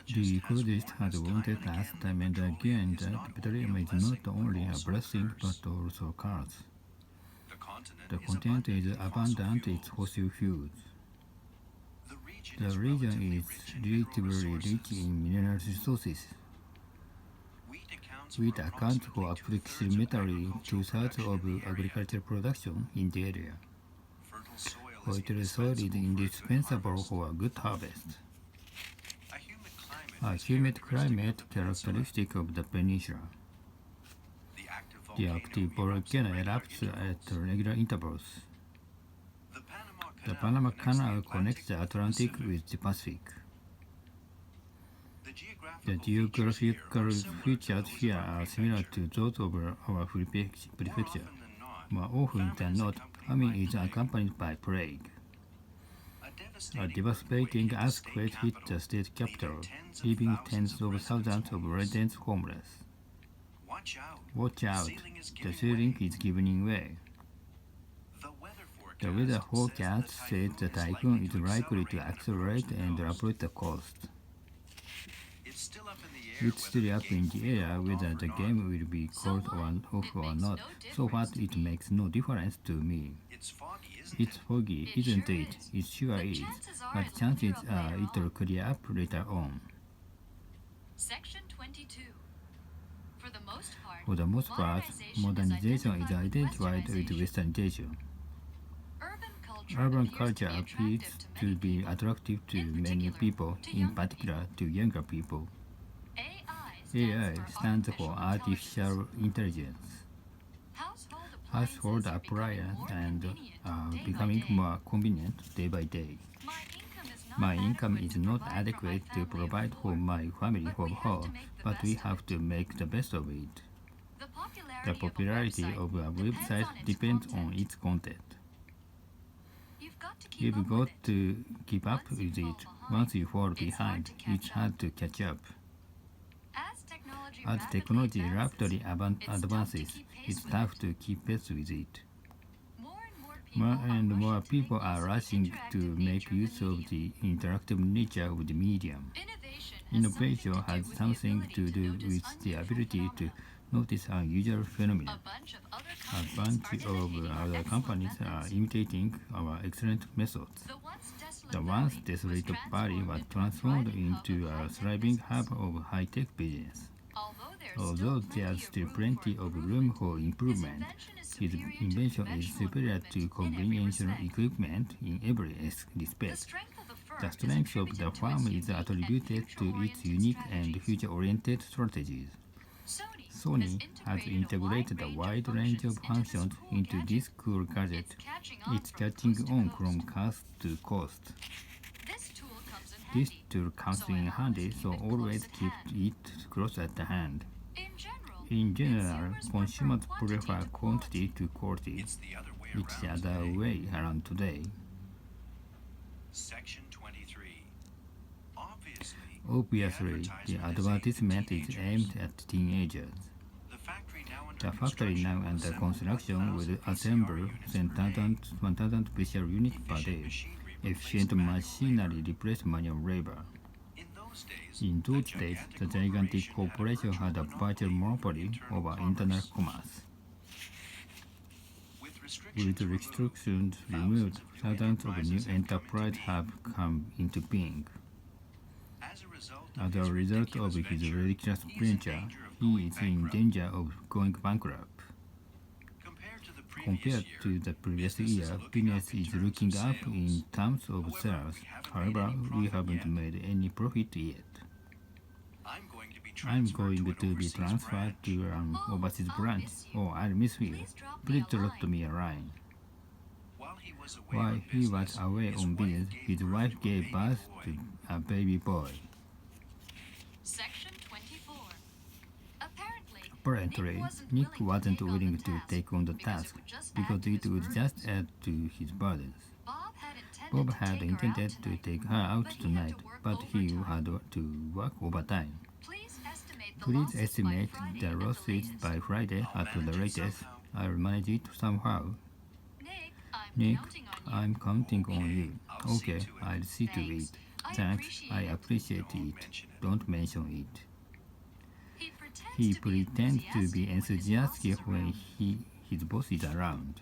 The ecologist had wanted last time and again that petroleum is not only a blessing but also a curse. The continent is abundant in fossil fuels. The region is relatively rich in mineral resources. Wheat accounts for approximately two-thirds of agricultural production in the area. Fertile soil is indispensable for a good harvest. A humid climate characteristic of the peninsula. The active volcano erupts at regular intervals. The Panama Canal connects the Atlantic with the Pacific. The geographical features here are similar to those of our prefecture. More often than not, famine is accompanied by plague. A devastating earthquake hit the state capital, leaving tens of thousands of residents homeless. Watch out, the ceiling is giving way. The weather forecast says the typhoon is likely to accelerate and approach the coast. It's still up in the air whether the game will be called off or not. So far, it makes no difference to me. It's foggy, isn't it? It sure is. But chances are it'll clear up later on. Section 22. For the most part, modernization is identified with westernization. Urban culture appears to be attractive to many people, in particular to younger people. AI stands for artificial intelligence. Household appliances are becoming more convenient day by day. My income is not adequate to provide for my family of four, but we have to make the best of it. The popularity of a website depends on its content. You've got to keep up with it. Once you fall behind, it's hard to catch up. As technology rapidly advances, it's tough to keep pace with it. More and more people are rushing to make use of the interactive nature of the medium. Innovation has something to do with the ability to notice unusual phenomena. A bunch of other companies are imitating our excellent methods. The once desolate valley was transformed into a thriving hub of high-tech business. Although there's still plenty of room for improvement, his invention is superior to conventional equipment in every respect. The strength of the firm is attributed to its unique and future-oriented strategies. Sony has integrated a wide range of functions into this cool gadget. It's catching on from coast to coast. This tool comes in handy, so always keep it close at hand. In general, consumers prefer quantity to quality. It's the other way around today. Obviously, the advertisement is aimed at teenagers. The factory now under construction will assemble 1,000 visual units per day. Efficient machinery replaced manual labor. In those days, the gigantic corporation had a virtual monopoly over internal commerce. With restrictions removed, thousands of new enterprises have come into being. As a result of his ridiculous venture, he is in danger of going bankrupt. Compared to the previous year, business is looking up in terms of sales. However, we haven't made any profit yet. I'm going to be transferred to an overseas branch. Oh, I'll miss you. Please drop me a line. While he was away on business, his wife gave birth to a baby boy. Section 24. Apparently, Nick wasn't willing to take on the task because it would just add to his burdens. Bob had intended to take her out tonight, but he had to work overtime. Please estimate the losses by Friday at the latest. I'll manage it somehow. Nick, I'm counting on you. Okay, I'll see to it. Thanks, I appreciate it. Don't mention it. He pretends to be enthusiastic when his boss is around.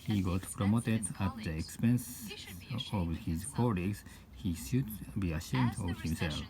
He got promoted at the expense of his colleagues. He should be ashamed of himself.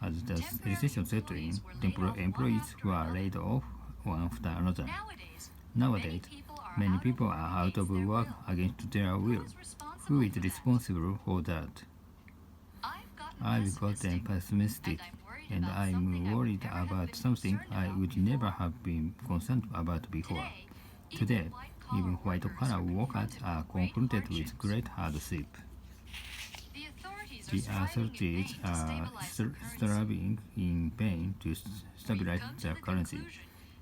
As the recession set in, employees were laid off one after another. Nowadays, many people are out of work against their will. Who is responsible for that? I've gotten pessimistic, and I'm worried about something I would never have been concerned about before. Today, even white-collar workers are confronted with great hardship. The authorities are struggling in vain to stabilize the currency.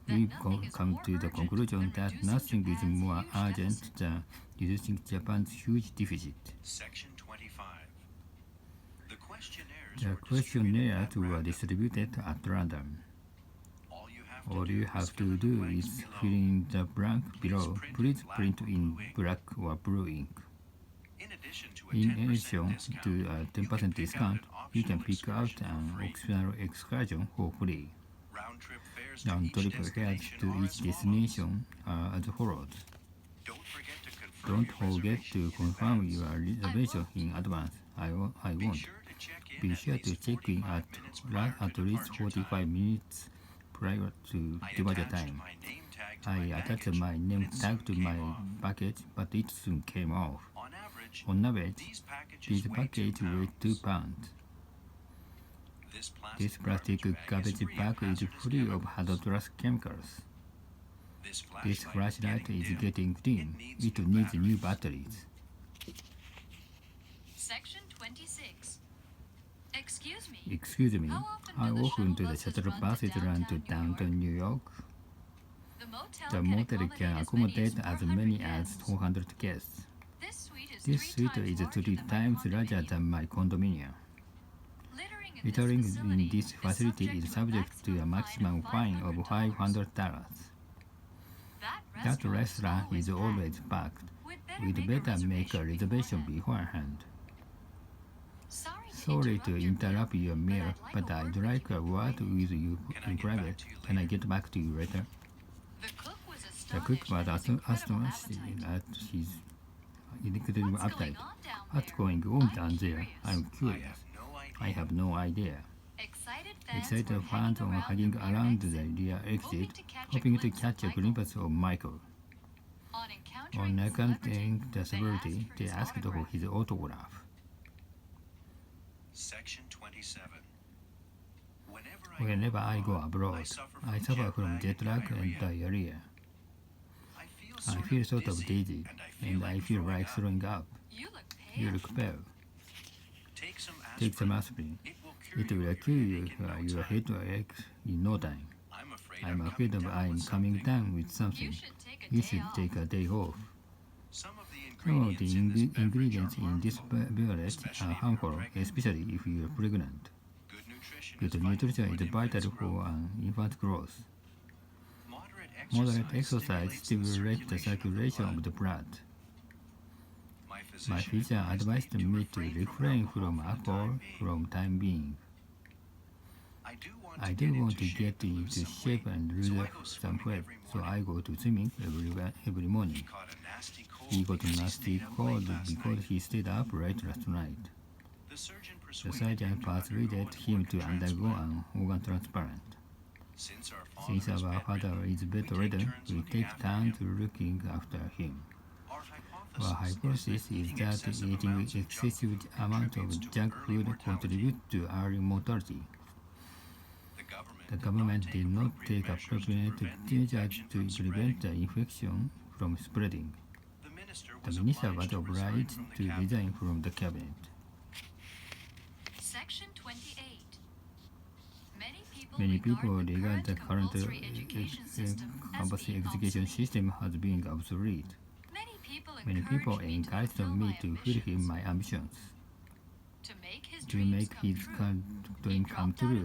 We've come to the conclusion that nothing is more urgent than reducing Japan's huge deficit. Section 25. The questionnaires were distributed at random. All you have to do is fill in the blank below. Please print in black or blue ink. In addition to a 10% discount, you can pick out an optional excursion for free. Round-trip fares to each destination are as follows. Don't forget to confirm your reservation in advance. I won't. Be sure to check in at least 45 minutes prior to departure time. I attached my name tag to my package, but it soon came off. On average, these packages weigh 2 pounds. This plastic garbage bag is free of hazardous chemicals. This flashlight is getting dim. It needs new batteries. Section 26. Excuse me, how often do the shuttle buses run to downtown New York? The motel can accommodate as many as 400 guests. This suite is 3 times larger than my condominium. Littering in this facility is subject to a maximum fine of $500. That restaurant is always packed. We'd better make a reservation beforehand. Sorry to interrupt your meal, but I'd like a word with you in private. Can I get back to you later? The cook was astonished at his incredible appetite. What's going on down there? I'm curious. I have no idea. Excited fans are hanging around the rear exit, hoping to catch a glimpse of Michael. On encountering the celebrity, they asked for his autograph. Section 27. Whenever I go abroad, I suffer from jet lag and diarrhea. I feel sort of dizzy, and I feel like throwing up. You look pale. Take some aspirin. It will cure your headache in no time. I'm afraid I'm coming down with something. You should take a day off. Some of the ingredients in this beverage are harmful, especially if you are pregnant. Good nutrition is vital for an infant's growth. Moderate exercise stimulates the circulation of the blood. My physician advised me to refrain from alcohol from time being. I do want to get into shape and lose some weight, so I go to swimming every morning. He got a nasty cold because he stayed up late last night. The surgeon persuaded him to undergo an organ transplant. Since our father is bedridden, we take turns looking after him. Our hypothesis is that eating excessive amounts of junk food contributes to early mortality. The government did not take appropriate measures to prevent the infection from spreading. The minister was obliged to resign from the cabinet. Section 28. Many people regard the current campus education system as being obsolete. Many people encouraged me to fulfill my ambitions. To make his dream come true,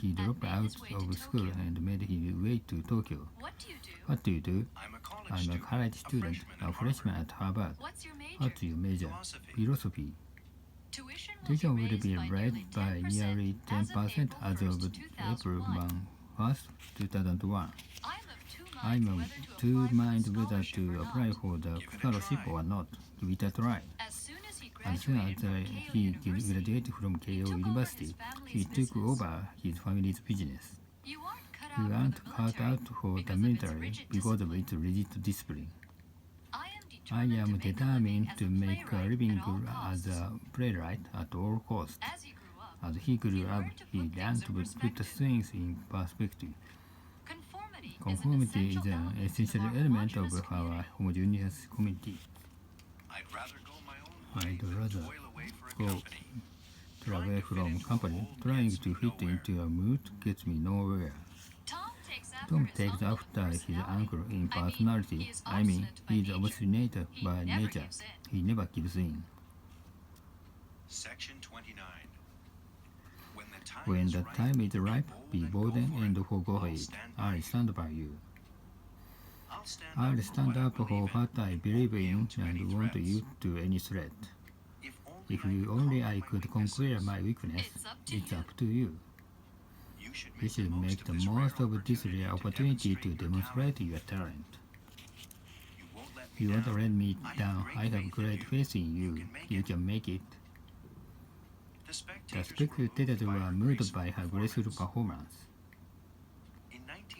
he dropped out of school and made his way to Tokyo. What do you do? What do you do? I'm a college I'm a student. college student, a freshman at Harvard. What's your major? What's your major? Philosophy. Philosophy. Tuition Tuition will be raised by nearly 10% as of April 1st, 2001. I'm of two minds whether to apply for the scholarship or not. Give it a try. As soon as He graduated from Keio University, he took over his family's business. You You aren't cut out for the military because of its rigid discipline. I am determined to make a living as a playwright at all costs. As he grew up, he learned to put things in perspective. Conformity is an essential element of our homogeneous community. I'd rather go my own way I'd than rather toil away for a go company. away from company. Trying to fit into a mood gets me nowhere. Tom takes after his uncle in personality. I mean, he's obstinate by nature. He never gives in. Section 29. When the time is ripe, be bold and go for it. I'll stand by you. I'll stand up for what I believe in and want you to any threat. If only I could conquer my weakness, it's up to you. You should make the most of this rare opportunity to demonstrate your talent. You won't let me down. I have great faith in you. You can make it. The spectators were moved by her graceful performance.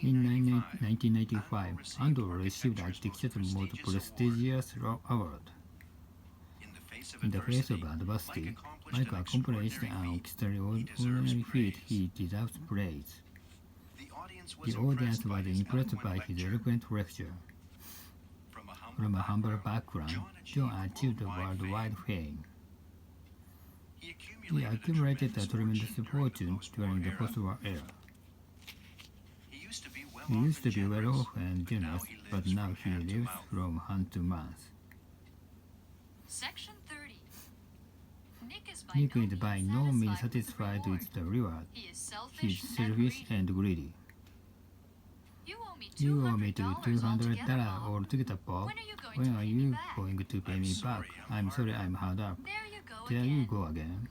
In 1995, Ando received architecture's most prestigious award. In the face of adversity, Mike accomplished an extraordinary feat. He deserves praise. The audience was impressed by his eloquent lecture. From a humble background, John achieved worldwide fame. He accumulated a tremendous fortune during the post-war era. He used to be well off and generous, but now he lives from hand to mouth. Section 30. Nick is by no means satisfied with the reward. He is He is selfish and greedy. You owe me $200 altogether, Bob. When are you going to pay me back? I'm sorry I'm hard up. There you go again.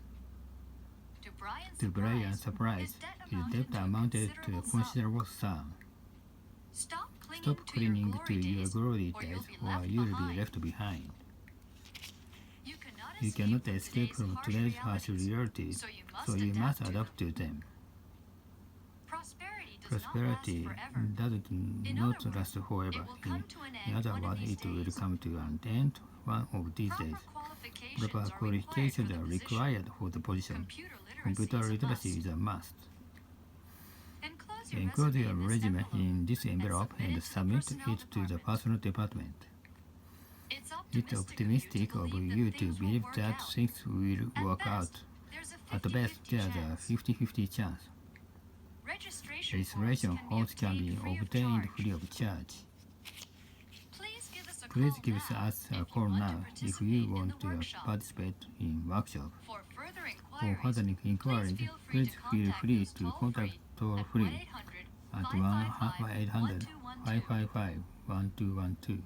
To Brian's surprise, his debt amounted to a considerable sum. Stop Stop clinging to your glory days or you'll be left behind. You cannot escape from today's harsh realities, so you must adapt to them. Prosperity does not last forever. In other words, it will come to an end one of these days. Proper qualifications are required for the position. Computer literacy is a must. Enclose your resume in this envelope and submit it to the personal department. It's optimistic of you to believe that things will work out. At best, there's a 50-50 chance. Registration forms can be obtained free of charge. Please give us a call now if you want to participate in workshop. For further inquiries, please feel free to contact toll-free at 1-800-555-1212.